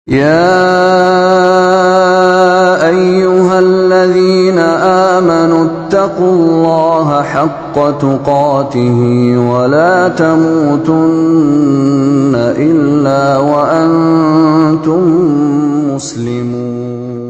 يا أيها الذين آمنوا اتقوا الله حق تقاته ولا تموتن إلا وأنتم مسلمون.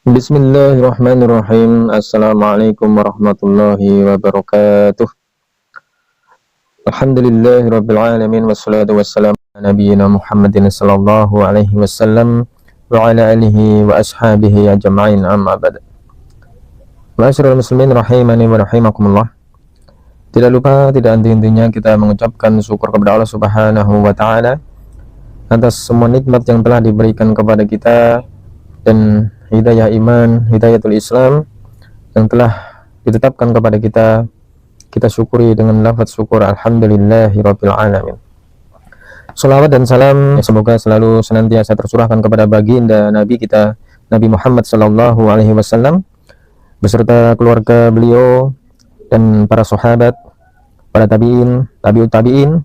Bismillahirrahmanirrahim. Assalamualaikum warahmatullahi wabarakatuh. Alhamdulillahirabbil alamin wassalatu wassalamu ala nabiyyina Muhammadin sallallahu alaihi wasallam wa ala alihi wa ashabihi ajma'in, amma ba'd. Ma'asyiral muslimin rahimani wa rahimakumullah. Tidak lupa, tidak henti-hentinya kita mengucapkan syukur kepada Allah Subhanahu wa taala atas semua nikmat yang telah diberikan kepada kita dan hidayah iman, hidayatul Islam yang telah ditetapkan kepada kita. Kita syukuri dengan lafaz syukur alhamdulillahirabbil alamin. Shalawat dan salam semoga selalu senantiasa tercurahkan kepada baginda Nabi kita Nabi Muhammad sallallahu alaihi wasallam beserta keluarga beliau dan para sahabat, para tabi'in, tabi'ut tabi'in,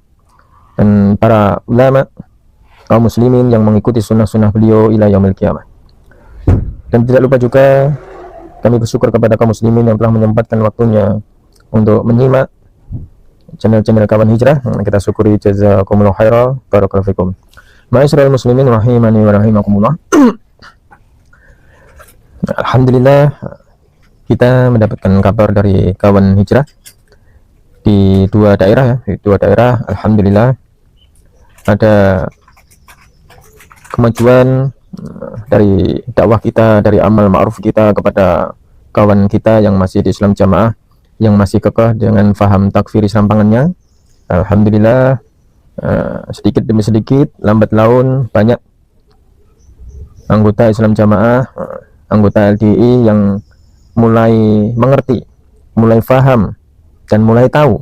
dan para ulama kaum muslimin yang mengikuti sunnah-sunnah beliau ila yaumil qiyamah. Dan tidak lupa juga kami bersyukur kepada kaum muslimin yang telah menyempatkan waktunya untuk menyimak channel-channel kawan hijrah. Kita syukuri, jazakumullah khairan, barakallahu fikum. Ma'asyiral muslimin rahimani wa rahimakumullah. Alhamdulillah kita mendapatkan kabar dari kawan hijrah di dua daerah ya, di dua daerah. Alhamdulillah ada kemajuan dari dakwah kita, dari amal ma'ruf kita kepada kawan kita yang masih di Islam Jamaah, yang masih kekeh dengan faham takfir Islam pangannya. Alhamdulillah sedikit demi sedikit, lambat laun, banyak anggota Islam Jamaah, anggota LDI yang mulai mengerti, mulai faham, dan mulai tahu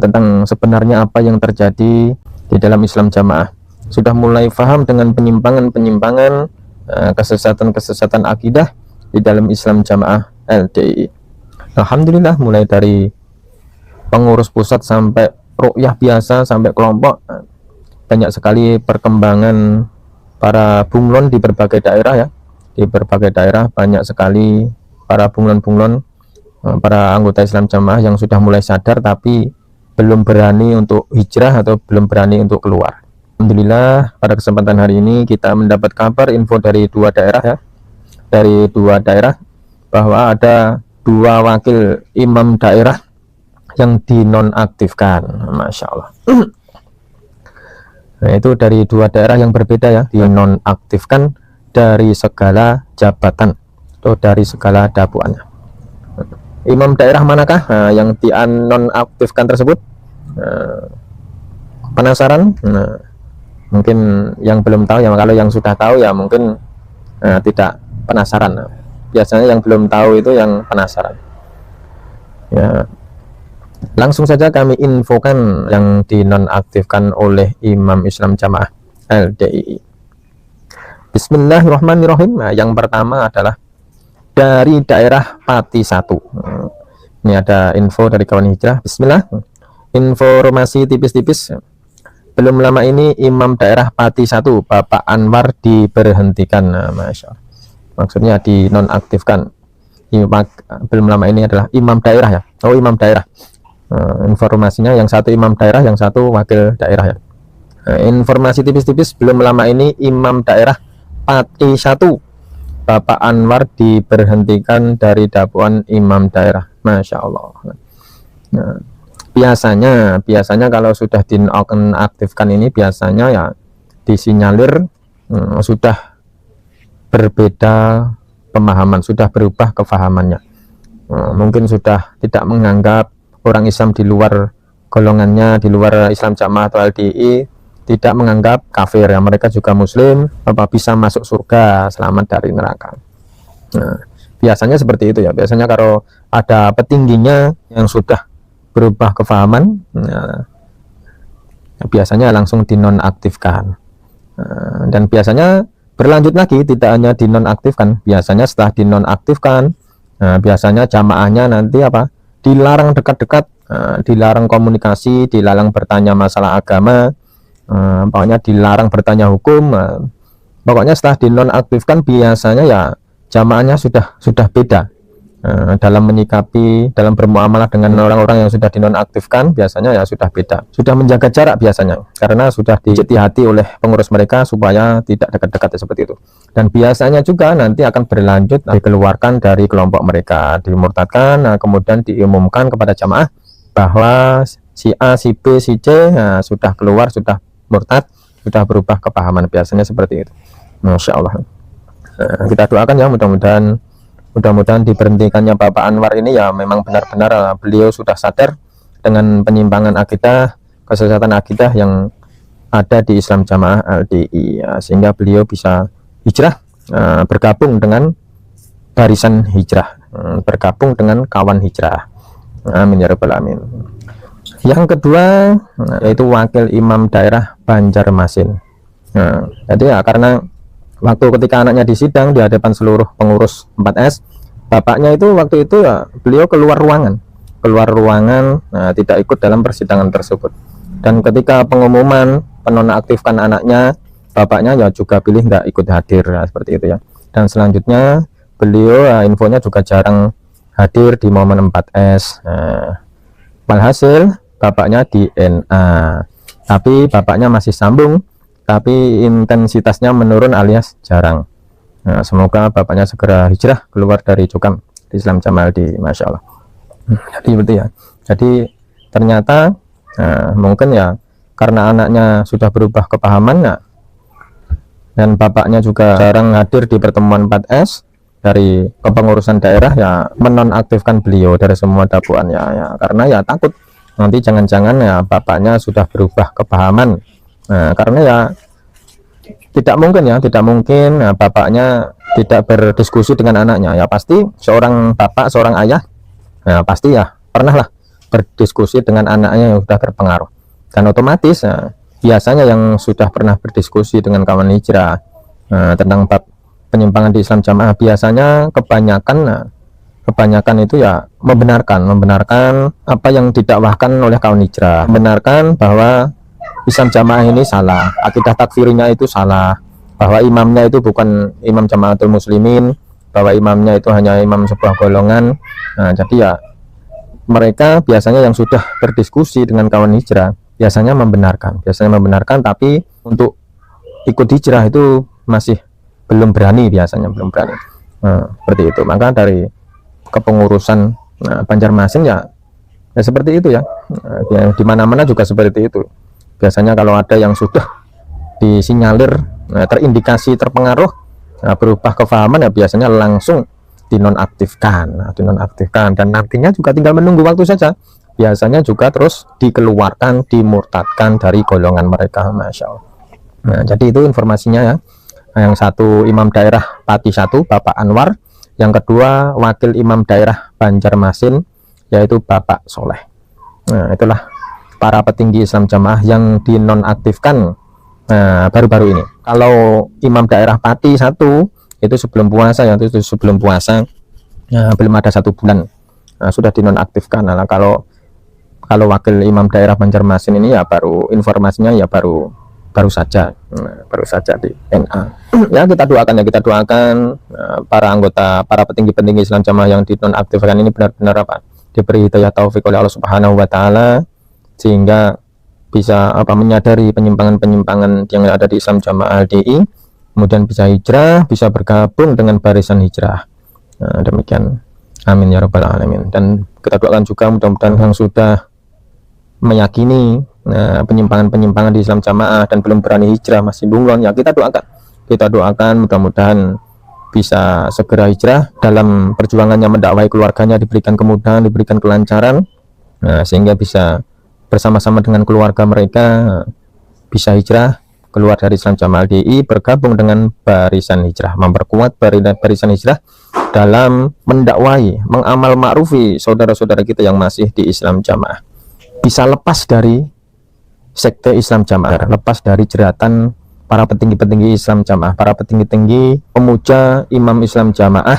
tentang sebenarnya apa yang terjadi di dalam Islam Jamaah. Sudah mulai faham dengan penyimpangan-penyimpangan, kesesatan-kesesatan akidah di dalam Islam Jamaah LDI. Alhamdulillah, mulai dari pengurus pusat sampai rukyah biasa sampai kelompok, banyak sekali perkembangan para bunglon di berbagai daerah ya. Di berbagai daerah banyak sekali para bunglon-bunglon, para anggota Islam Jamaah yang sudah mulai sadar tapi belum berani untuk hijrah atau belum berani untuk keluar. Alhamdulillah pada kesempatan hari ini kita mendapat kabar info dari dua daerah ya. Dari dua daerah bahwa ada dua wakil imam daerah yang dinonaktifkan. Masya Allah. Nah, itu dari dua daerah yang berbeda ya, dinonaktifkan dari segala jabatan atau dari segala dapuannya. Imam daerah manakah yang dinonaktifkan tersebut? Penasaran? Mungkin yang belum tahu ya, kalau yang sudah tahu ya mungkin tidak penasaran. Biasanya yang belum tahu itu yang penasaran ya. Langsung saja kami infokan yang dinonaktifkan oleh Imam Islam Jamaah LDI. Bismillahirrahmanirrahim. Nah, yang pertama adalah dari daerah Pati 1. Ini ada info dari kawan hijrah. Bismillah. Informasi tipis-tipis. Belum lama ini Imam daerah Pati 1 Bapak Anwar diberhentikan. Nah, Masya Allah. Maksudnya dinonaktifkan. Belum lama ini adalah imam daerah ya. Oh, imam daerah. Informasinya yang satu imam daerah, yang satu wakil daerah ya. Informasi tipis-tipis, belum lama ini imam daerah Pati 1 Bapak Anwar diberhentikan dari dakwaan imam daerah. Masya Allah. Nah, biasanya kalau sudah dinonaktifkan ini biasanya ya disinyalir sudah berbeda pemahaman, sudah berubah kefahamannya. Mungkin sudah tidak menganggap orang Islam di luar golongannya, di luar Islam Jamaah atau LDI, tidak menganggap kafir ya, mereka juga muslim, apa bisa masuk surga, selamat dari neraka. Nah, biasanya seperti itu ya. Biasanya kalau ada petingginya yang sudah berubah kefahaman, biasanya langsung dinonaktifkan. Dan biasanya berlanjut lagi, tidak hanya dinonaktifkan, biasanya setelah dinonaktifkan, biasanya jamaahnya nanti apa? Dilarang dekat-dekat, dilarang komunikasi, dilarang bertanya masalah agama, pokoknya dilarang bertanya hukum. Pokoknya setelah dinonaktifkan biasanya ya jamaahnya sudah beda. Dalam menyikapi, dalam bermuamalah dengan orang-orang yang sudah dinonaktifkan biasanya ya sudah beda, sudah menjaga jarak biasanya, karena sudah dijeti hati oleh pengurus mereka supaya tidak dekat-dekat seperti itu. Dan biasanya juga nanti akan berlanjut dikeluarkan dari kelompok mereka, dimurtadkan, kemudian diumumkan kepada jamaah bahwa si A, si B, si C sudah keluar, sudah murtad, sudah berubah kepahaman, biasanya seperti itu. Masya Allah. Kita doakan ya, mudah-mudahan diberhentikannya Bapak Anwar ini ya memang benar-benar beliau sudah sadar dengan penyimpangan akidah, kesesatan akidah yang ada di Islam Jamaah LDI ya, sehingga beliau bisa hijrah, bergabung dengan barisan hijrah, bergabung dengan kawan hijrah. Amin ya rabbal alamin. Yang kedua yaitu wakil imam daerah Banjarmasin. Jadi ya karena waktu ketika anaknya disidang di hadapan seluruh pengurus 4S, bapaknya itu waktu itu ya beliau keluar ruangan, tidak ikut dalam persidangan tersebut. Dan ketika pengumuman penonaktifkan anaknya, bapaknya ya juga pilih nggak ikut hadir, ya, seperti itu ya. Dan selanjutnya beliau infonya juga jarang hadir di momen 4S. Walhasil bapaknya di NA, tapi bapaknya masih sambung, tapi intensitasnya menurun alias jarang. Semoga bapaknya segera hijrah keluar dari cukam di Islam Jamaah di Masya Allah. Jadi betul ya. Jadi ternyata mungkin ya karena anaknya sudah berubah kepahaman dan bapaknya juga jarang hadir di pertemuan 4S dari kepengurusan daerah ya, menonaktifkan beliau dari semua dakwaan ya, karena ya takut nanti jangan-jangan ya bapaknya sudah berubah kepahaman. Karena ya tidak mungkin bapaknya tidak berdiskusi dengan anaknya. Ya pasti seorang bapak, seorang ayah pasti ya pernah lah berdiskusi dengan anaknya yang sudah terpengaruh. Dan otomatis biasanya yang sudah pernah berdiskusi dengan kawan hijrah tentang bab penyimpangan di Islam Jamaah, biasanya kebanyakan itu ya membenarkan apa yang didakwahkan oleh kawan hijrah, membenarkan bahwa Islam Jamaah ini salah, akidah takfirnya itu salah, bahwa imamnya itu bukan imam Jamaatul Muslimin, bahwa imamnya itu hanya imam sebuah golongan. Jadi ya mereka biasanya yang sudah berdiskusi dengan kawan hijrah biasanya membenarkan, tapi untuk ikut hijrah itu masih belum berani, biasanya belum berani. Seperti itu. Maka dari kepengurusan Banjarmasin ya seperti itu ya. Di mana-mana juga seperti itu. Biasanya kalau ada yang sudah disinyalir terindikasi terpengaruh berubah kefahaman ya biasanya langsung dinonaktifkan, dan nantinya juga tinggal menunggu waktu saja. Biasanya juga terus dikeluarkan, dimurtadkan dari golongan mereka. Masya Allah. Jadi itu informasinya ya. Yang satu imam daerah Pati 1 Bapak Anwar, yang kedua wakil imam daerah Banjarmasin yaitu Bapak Soleh. Itulah para petinggi Islam Jamaah yang dinonaktifkan baru-baru ini. Kalau imam daerah Pati 1 itu sebelum puasa, belum ada 1 bulan sudah dinonaktifkan. Nah, kalau wakil imam daerah Banjarmasin ini ya baru informasinya ya baru saja di NA. Ya kita doakan para anggota, para petinggi Islam Jamaah yang dinonaktifkan ini benar-benar diberi hidayah taufik oleh Allah Subhanahu wa taala, sehingga bisa menyadari penyimpangan-penyimpangan yang ada di Islam Jamaah LDI, kemudian bisa hijrah, bisa bergabung dengan barisan hijrah. Demikian. Amin ya rabbal alamin. Dan kita doakan juga mudah-mudahan yang sudah meyakini penyimpangan-penyimpangan di Islam Jamaah dan belum berani hijrah, masih bunglon ya, kita doakan mudah-mudahan bisa segera hijrah, dalam perjuangannya mendakwahi keluarganya diberikan kemudahan, diberikan kelancaran, sehingga bisa bersama-sama dengan keluarga mereka bisa hijrah keluar dari Islam Jamaah LDI, bergabung dengan barisan hijrah, memperkuat barisan hijrah dalam mendakwahi, mengamal ma'rufi saudara-saudara kita yang masih di Islam Jamaah, bisa lepas dari sekte Islam Jamaah, lepas dari jeratan para petinggi-petinggi Islam Jamaah, para petinggi-tinggi pemuja imam Islam Jamaah,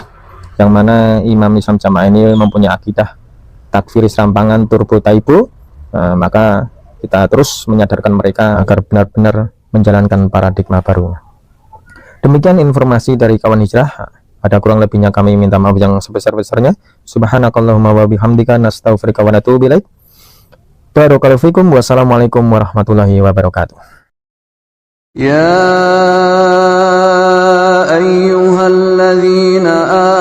yang mana imam Islam Jamaah ini mempunyai akidah takfir serampangan turbo taibo. Maka kita terus menyadarkan mereka agar benar-benar menjalankan paradigma baru. Demikian informasi dari kawan hijrah. Ada kurang lebihnya kami minta maaf yang sebesar-besarnya. Subhanakallahumma wa bihamdika nastaghfiruka wa natubu ilaik. Barakallahu fikum. Wassalamualaikum warahmatullahi wabarakatuh. Ya ayyuhalladzina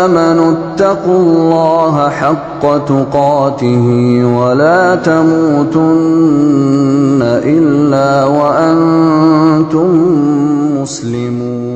amanu taqullaha haqqa tuqatih wa la tamutunna illa wa antum muslimun.